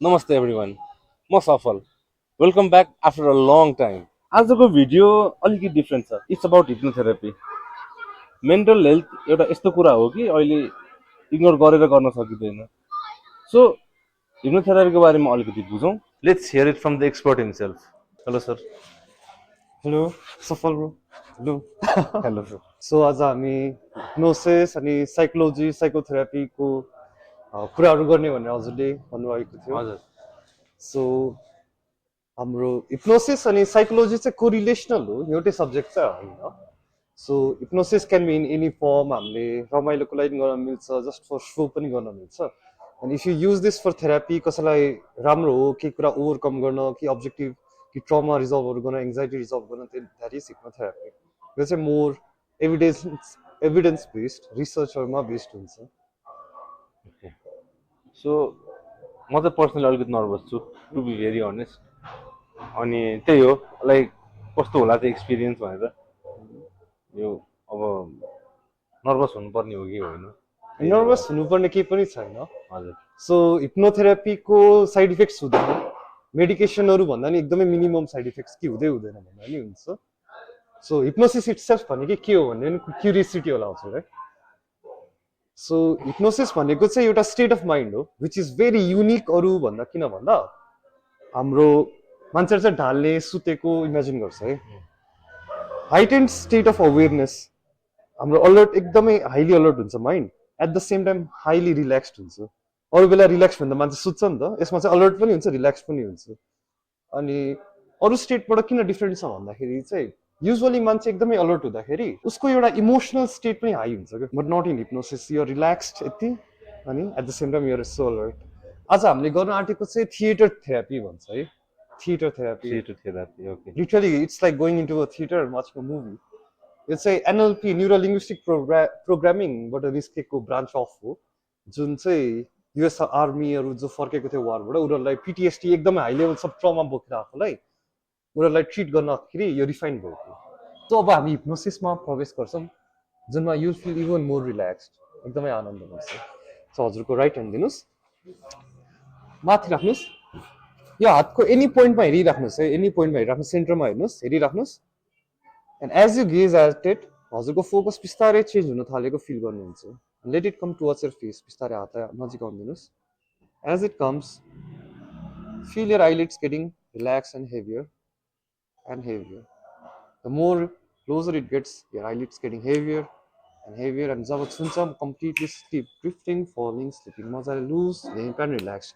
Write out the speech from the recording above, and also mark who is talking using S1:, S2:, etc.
S1: नमस्ते एभ्रिवान म सफल welcome back after a long time आजको भिडियो अलिकति डिफ्रेन्ट छ it's about hypnotherapy mental health एउटा यस्तो कुरा हो कि अहिले इग्नोर गरेर गर्न सकिँदैन सो हिप्नोथेरापीको बारेमा अलिकति बुझौँ let's hear it from the expert himself hello sir
S2: hello Safal bro hello
S1: hello sir
S2: so आज हामी हिप्नोसिस अनि साइकोलोजी साइकोथेरापीको कुराहरू गर्ने भनेर हजुरले भन्नुभएको थियो।
S1: हजुर
S2: सो हाम्रो हिप्नोसिस अनि साइकोलोजी चाहिँ कोरिलेसनल हो, एउटै सब्जेक्ट चाहिँ होइन। So hypnosis can be in any form, हामीले रमाइलोको लागि गर्न मिल्छ, जस्ट फर सो पनि गर्न मिल्छ। अनि if you use this for therapy, कसैलाई राम्रो हो केही कुरा ओभरकम गर्न कि अब्जेक्टिभ कि ट्रमा रिजल्भहरू गर्न, एङ्जाइटी रिजल्भ गर्न, द्याट इज हिप्नोथेरापी। यो चाहिँ मोर एभिडेन्स बेस्ड रिसर्चहरूमा बेस्ड हुन्छ।
S1: सो म चाहिँ पर्सनली अलिकति नर्भस छु टु बी भेरी अनेस्ट अनि त्यही हो लाइक कस्तो होला त्यो एक्सपिरियन्स भनेर यो अब नर्भस हुनुपर्ने हो कि होइन
S2: नर्भस हुनुपर्ने केही पनि छैन।
S1: हजुर
S2: सो हिप्नोथेरापीको साइड इफेक्ट्स हुँदैन, मेडिकेसनहरू भन्दा नि एकदमै मिनिमम साइड इफेक्ट्स कि हुँदै हुँदैन भन्दा नि हुन्छ। सो हिप्नोसिस इट्सेल्फ भनेको के हो भन्ने क्युरियोसिटी होला हजुर है। सो हिप्नोसिस भनेको चाहिँ एउटा स्टेट अफ माइन्ड हो विच इज भेरी युनिक अरू भन्दा। किन भन्दा हाम्रो मान्छेहरू चाहिँ ढाल्ने सुतेको इमेजिन गर्छ है, हाइटेन्ड स्टेट अफ अवेरनेस, हाम्रो अलर्ट एकदमै हाइली अलर्ट हुन्छ mind, at the same time highly relaxed हुन्छ। अरू बेला रिल्याक्स भन्दा मान्छे सुत्छ नि त, यसमा चाहिँ अलर्ट पनि हुन्छ रिल्याक्स पनि हुन्छ। अनि अरू स्टेटबाट किन डिफ्रेन्ट छ भन्दाखेरि चाहिँ युजली मान्छे एकदमै अलर्ट हुँदाखेरि उसको एउटा इमोसनल स्टेट पनि हाई हुन्छ क्या, but not in hypnosis you're relaxed यति अनि at the same time you're so alert. आज हामीले गर्न आँटेको चाहिँ थिएटर थेरापी भन्छ है, theatre therapy.
S1: Therapy okay
S2: literally it's like going into a theatre watching a movie. यो चाहिँ एनएलपी न्युरो लिङ्ग्विस्टिक प्रोग्रामिङबाट निस्केको ब्रान्च अफ हो, जुन चाहिँ युएस आर्मीहरू जो फर्केको थियो वारबाट, उनीहरूलाई पिटिएसटी एकदमै हाई लेभल सब ट्रमा बोकेर आएकोलाई उनीहरूलाई ट्रिट गर्दाखेरि यो रिफाइन भएको। सो अब हामी हिप्नोसिसमा प्रवेश गर्छौँ जुनमा you feel even more relaxed, एकदमै आनन्द हुन्छ। सो हजुरको राइट ह्यान्ड दिनुहोस्, माथि राख्नुहोस्, यो हातको एनी पोइन्टमा हेरिराख्नुहोस् है, एनी पोइन्टमा हेरिराख्नुहोस्, सेन्टरमा हेर्नुहोस्, हेरिराख्नुहोस्। And as you gaze at it, हजुरको फोकस बिस्तारै चेन्ज हुन थालेको फिल गर्नुहुन्छ। Let it come towards your face, बिस्तारै हात नजिक आउदिनुहोस्। As it comes, feel your eyelids getting relaxed and heavier and heavier. The more closer it gets, your eyelids getting heavier and heavier, and जब छुन्छम completely sleep, drifting, falling, sleeping, मजाले loose, limp and relaxed.